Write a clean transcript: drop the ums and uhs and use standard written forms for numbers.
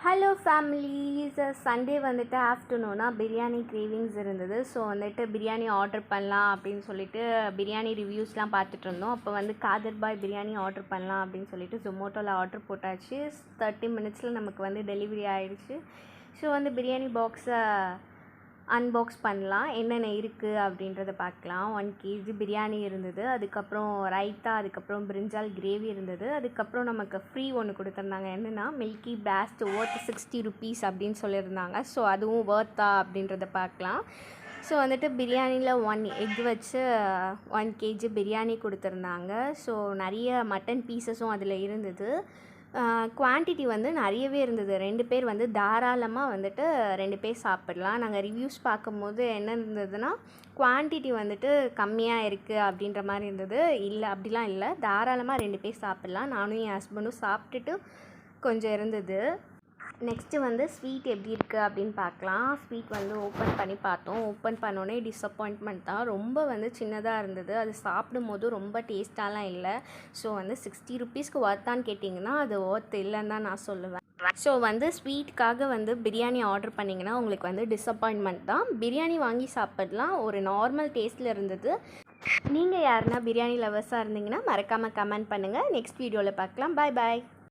Hello families, Sunday வந்துட்டு ஆஃப்டர்நூனாக biryani cravings இருந்தது. So வந்துட்டு பிரியாணி ஆர்டர் பண்ணலாம் அப்படின்னு சொல்லிட்டு பிரியாணி ரிவ்யூஸ்லாம் பார்த்துட்டு இருந்தோம். அப்போ வந்து காதர் பாய் பிரியாணி ஆர்டர் பண்ணலாம் அப்படின்னு சொல்லிட்டு ஜொமோட்டோவில் ஆர்டர் போட்டாச்சு. 30 மினிட்ஸில் நமக்கு வந்து டெலிவரி ஆகிடுச்சு. ஸோ வந்து பிரியாணி பாக்ஸை அன்பாக்ஸ் பண்ணலாம், என்னென்ன இருக்குது அப்படின்றத பார்க்கலாம். 1 kg பிரியாணி இருந்தது, அதுக்கப்புறம் ரைத்தா, அதுக்கப்புறம் பிரிஞ்சால் கிரேவி இருந்தது, அதுக்கப்புறம் நமக்கு ஃப்ரீ ஒன்று கொடுத்துருந்தாங்க. என்னென்னா மில்கி பிளாஸ்ட் ஒர்த் 60 rupees அப்படின்னு சொல்லியிருந்தாங்க. ஸோ அதுவும் ஒர்த்தா அப்படின்றத பார்க்கலாம். ஸோ வந்துட்டு பிரியாணியில் 1 egg வச்சு 1 kg பிரியாணி கொடுத்துருந்தாங்க. ஸோ நிறைய மட்டன் பீசஸும் அதில் இருந்தது. குவான்டிட்டி வந்து நிறையவே இருந்தது. 2 பேர் வந்து தாராளமாக வந்துட்டு 2 பேர் சாப்பிடலாம். நாங்கள் ரிவ்யூஸ் பார்க்கும்போது என்ன இருந்ததுன்னா, குவான்டிட்டி வந்துட்டு கம்மியாக இருக்குது அப்படின்ற மாதிரி இருந்தது. இல்லை, அப்படிலாம் இல்லை, தாராளமாக 2 பேர் சாப்பிட்லாம். நானும் என் ஹஸ்பண்டும் சாப்பிட்டுட்டு கொஞ்சம் இருந்தது. நெக்ஸ்ட்டு வந்து ஸ்வீட் எப்படி இருக்குது அப்படின்னு பார்க்கலாம். ஸ்வீட் வந்து ஓப்பன் பண்ணி பார்த்தோம். ஓப்பன் பண்ணோன்னே டிஸப்பாயின்ட்மெண்ட் தான். ரொம்ப வந்து சின்னதாக இருந்தது. அது சாப்பிடும்போது ரொம்ப டேஸ்ட்டாலாம் இல்லை. ஸோ வந்து 60 rupeesக்கு ஒர்த்தான்னு கேட்டிங்கன்னா அது ஒர்த் இல்லைன்னு தான் நான் சொல்லுவேன். ஸோ வந்து ஸ்வீட்டுக்காக வந்து பிரியாணி ஆர்டர் பண்ணிங்கன்னா உங்களுக்கு வந்து டிஸப்பாயின்ட்மெண்ட் தான். பிரியாணி வாங்கி சாப்பிடலாம், ஒரு நார்மல் டேஸ்ட்டில் இருந்தது. நீங்கள் யாருன்னா பிரியாணி லவர்ஸாக இருந்தீங்கன்னா மறக்காமல் கமெண்ட் பண்ணுங்கள். நெக்ஸ்ட் வீடியோவில் பார்க்கலாம். பாய் பாய்.